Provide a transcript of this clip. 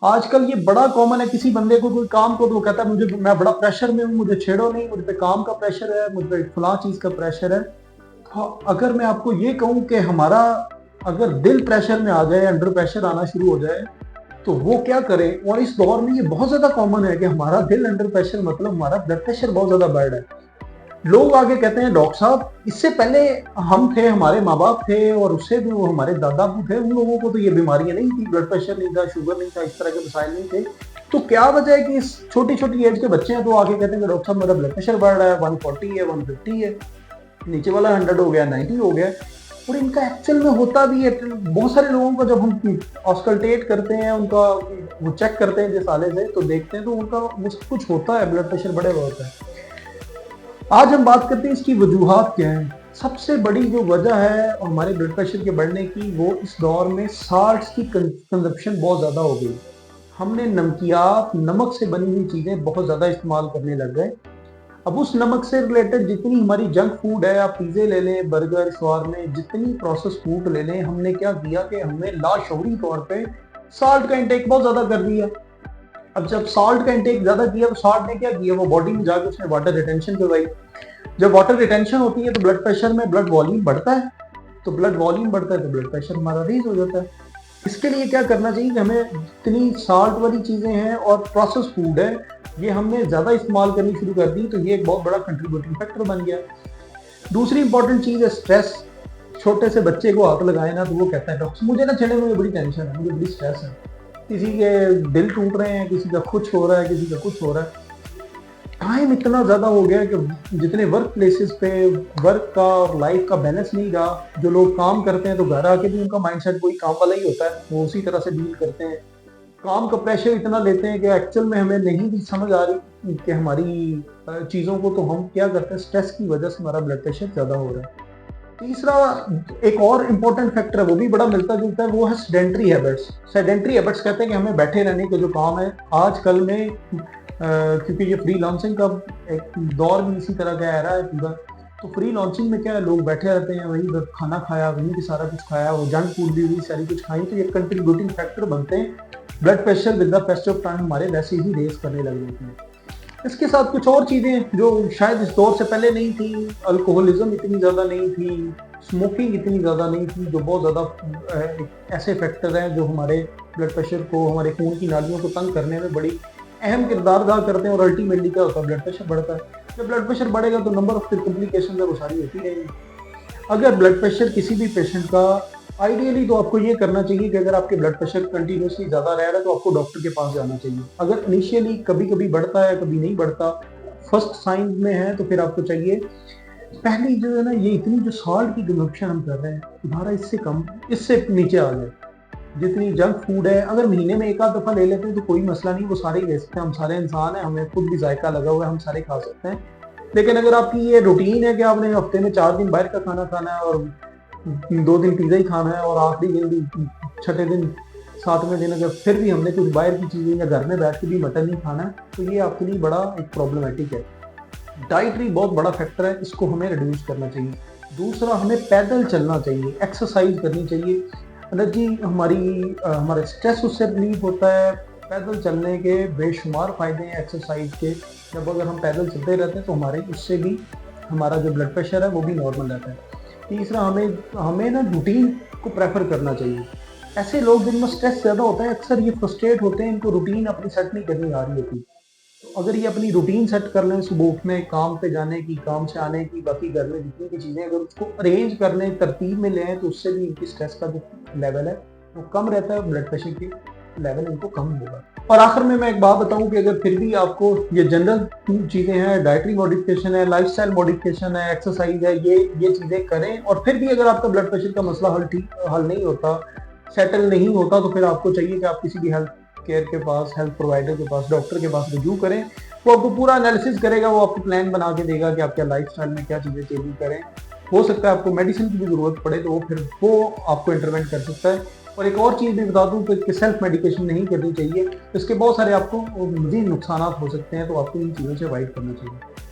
आजकल ये बड़ा कॉमन है, किसी बंदे को कोई काम को तो वो कहता है मुझे, मैं बड़ा प्रेशर में हूँ, मुझे छेड़ो नहीं, मुझ पे काम का प्रेशर है, मुझ पे फलां चीज़ का प्रेशर है। हाँ, अगर मैं आपको ये कहूँ कि हमारा अगर दिल प्रेशर में आ जाए, अंडर प्रेशर आना शुरू हो जाए, तो वो क्या करें? और इस दौर में ये बहुत ज़्यादा कॉमन है कि हमारा दिल अंडर प्रेशर मतलब हमारा ब्लड प्रेशर बहुत ज़्यादा बढ़ है। लोग आगे कहते हैं डॉक्टर साहब इससे पहले हम थे, हमारे माँ बाप थे और उससे भी वो हमारे दादा थे, उन लोगों को तो ये बीमारियां नहीं थी, ब्लड प्रेशर नहीं था, शुगर नहीं था, इस तरह के मसाइल नहीं थे। तो क्या वजह है कि इस छोटी छोटी एज के बच्चे हैं तो आगे कहते हैं कि डॉक्टर साहब मेरा ब्लड प्रेशर बढ़ रहा है, 140 है, 150 है, नीचे वाला 100 हो गया, 90 हो गया। और इनका एक्चुअल में होता भी है। बहुत सारे लोगों को जब हम ऑस्कल्टेट करते हैं, उनका वो चेक करते हैं जिस आले से, तो देखते हैं तो उनका वो सब कुछ होता है, ब्लड प्रेशर बढ़े हुआ होता है। आज हम बात करते हैं इसकी वजूहात क्या है। सबसे बड़ी जो वजह है हमारे ब्लड प्रेशर के बढ़ने की, वो इस दौर में साल्ट्स की कंजप्शन बहुत ज़्यादा हो गई। हमने नमकियात, नमक से बनी हुई चीज़ें बहुत ज़्यादा इस्तेमाल करने लग गए। अब उस नमक से रिलेटेड जितनी हमारी जंक फूड है, आप पिज़्ज़े ले लें, बर्गर, शवारमे, जितनी प्रोसेस फूड ले लें, हमने क्या किया कि हमने लाशऊरी तौर पे साल्ट का इंटेक बहुत ज़्यादा कर दिया। अब जब साल्ट का इंटेक ज़्यादा किया तो साल्ट ने क्या किया, वो बॉडी में जाकर उसने वाटर रिटेंशन करवाई। जब वाटर रिटेंशन होती है तो ब्लड प्रेशर में ब्लड वॉल्यूम बढ़ता है, तो ब्लड वॉल्यूम बढ़ता है तो ब्लड प्रेशर हमारा रेज हो जाता है। इसके लिए क्या करना चाहिए कि हमें जितनी साल्ट वाली चीज़ें हैं और प्रोसेस फूड है, ये हमने ज़्यादा इस्तेमाल करनी शुरू कर दी, तो ये एक बहुत बड़ा कंट्रीब्यूटिंग फैक्टर बन गया। दूसरी इंपॉर्टेंट चीज़ है स्ट्रेस। छोटे से बच्चे को हाथ लगाए ना तो वो कहता है डॉक्टर मुझे ना छेड़े, मुझे बड़ी टेंशन है, मुझे बड़ी स्ट्रेस है। किसी के दिल टूट रहे हैं, किसी का कुछ हो रहा है, किसी का कुछ हो रहा है। टाइम इतना ज़्यादा हो गया कि जितने वर्क प्लेसेस पे वर्क का और लाइफ का बैलेंस नहीं रहा। जो लोग काम करते हैं तो घर आके भी उनका माइंडसेट कोई काम वाला ही होता है, वो उसी तरह से डील करते हैं। काम का प्रेशर इतना लेते हैं कि एक्चुअल में हमें नहीं भी समझ आ रही कि हमारी चीज़ों को, तो हम क्या करते हैं, स्ट्रेस की वजह से हमारा ब्लड प्रेशर ज़्यादा हो रहा है। तीसरा एक और इम्पोर्टेंट फैक्टर है, वो भी बड़ा मिलता जुलता है, वो है सेडेंट्री हैबिट्स। सेडेंट्री हैबिट्स कहते हैं कि हमें बैठे रहने के जो काम है आजकल में, क्योंकि ये फ्री लॉन्चिंग का एक दौर भी इसी तरह का आ रहा है पूरा। तो फ्री लॉन्चिंग में क्या है, लोग बैठे रहते हैं, वहीं खाना खाया, वहीं पे सारा कुछ खाया, वो जंक फूड भी वही सारी कुछ खाई, तो ये कंट्रीब्यूटिंग फैक्टर बनते हैं। Blood pressure with the passage of time हमारे वैसे ही रेस करने लग जाते हैं। इसके साथ कुछ और चीज़ें जो शायद इस दौर से पहले नहीं थी, अल्कोहलिज्म इतनी ज़्यादा नहीं थी, स्मोकिंग इतनी ज़्यादा नहीं थी, जो बहुत ज़्यादा ऐसे फैक्टर हैं जो हमारे ब्लड प्रेशर को, हमारे खून की नालियों को तंग करने में बड़ी अहम किरदार अदा करते हैं। और अल्टीमेटली क्या होता है, ब्लड प्रेशर बढ़ता है। जब ब्लड प्रेशर बढ़ेगा तो नंबर ऑफ कॉम्प्लिकेशन है वो सारी होती रहेंगी। अगर ब्लड प्रेशर किसी भी पेशेंट का, आइडियली तो आपको ये करना चाहिए कि अगर आपके ब्लड प्रेशर कंटिन्यूसली ज़्यादा रह रहा है तो आपको डॉक्टर के पास जाना चाहिए। अगर इनिशियली कभी कभी बढ़ता है, कभी नहीं बढ़ता, फर्स्ट साइन में है, तो फिर आपको चाहिए, पहली जो है ना, ये इतनी जो साल्ट की कंजप्शन हम कर रहे हैं, तुम्हारा इससे कम, इससे नीचे आ जाए। जितनी जंक फूड है, अगर महीने में एक आध दफ़ा ले लेते हैं तो कोई मसला नहीं, वो सारे ही ले सकते हैं, हम सारे इंसान हैं, हमें खुद भी जायका लगा हुआ है, हम सारे खा सकते हैं। लेकिन अगर आपकी ये रूटीन है कि आपने हफ्ते में 4 दिन बाहर का खाना खाना है और 2 दिन पिज़्ज़ा ही खाना है, और आखिरी दिन भी, छठे दिन, 7वें दिन अगर फिर भी हमने कुछ बाहर की चीज़ें या घर में बैठ के भी मटन नहीं खाना है, तो ये आपके लिए बड़ा एक प्रॉब्लमेटिक है। डाइटरी बहुत बड़ा फैक्टर है, इसको हमें रिड्यूस करना चाहिए। दूसरा, हमें पैदल चलना चाहिए, एक्सरसाइज करनी चाहिए। एनर्जी हमारी, हमारा स्ट्रेस उससे रिलीव होता है। पैदल चलने के बेशुमार फ़ायदे हैं एक्सरसाइज के। जब अगर हम पैदल चलते रहते हैं तो हमारे उससे भी हमारा जो ब्लड प्रेशर है वो भी नॉर्मल रहता है। तीसरा, हमें हमें ना रूटीन को प्रेफर करना चाहिए। ऐसे लोग जिनमें स्ट्रेस ज़्यादा होता है, अक्सर ये फ्रस्ट्रेट होते हैं, इनको रूटीन अपनी सेट नहीं करनी आ रही होती। तो अगर ये अपनी रूटीन सेट कर लें, सुबह उठने, काम पे जाने की, काम से आने की, बाकी घर में जितनी भी चीज़ें अगर उसको अरेंज कर लें, तरतीब में लें, तो उससे भी इनकी स्ट्रेस का जो लेवल है वो कम रहता है, ब्लड प्रेशर की लेवल इनको कम होगा। और आखिर में मैं एक बात बताऊं कि अगर फिर भी आपको ये जनरल चीज़ें हैं, डाइटरी मॉडिफिकेशन है, लाइफस्टाइल मॉडिफिकेशन है, एक्सरसाइज है, ये चीज़ें करें, और फिर भी अगर आपका ब्लड प्रेशर का मसला हल नहीं होता, सेटल नहीं होता, तो फिर आपको चाहिए कि आप किसी भी हेल्थ केयर के पास, हेल्थ प्रोवाइडर के पास, डॉक्टर के पास रिव्यू करें। वो आपको पूरा एनालिसिस करेगा, वो आपको प्लान बना के देगा कि आपके लाइफस्टाइल में क्या चीज़ें चेंज करें। हो सकता है आपको मेडिसिन की भी ज़रूरत पड़े, तो वो आपको इंटरवेंट कर सकता है। और एक और चीज़ भी बता दूं कि सेल्फ मेडिकेशन नहीं करनी चाहिए, इसके बहुत सारे आपको मज़ीद नुकसान हो सकते हैं, तो आपको इन चीज़ों से अवॉइड करना चाहिए।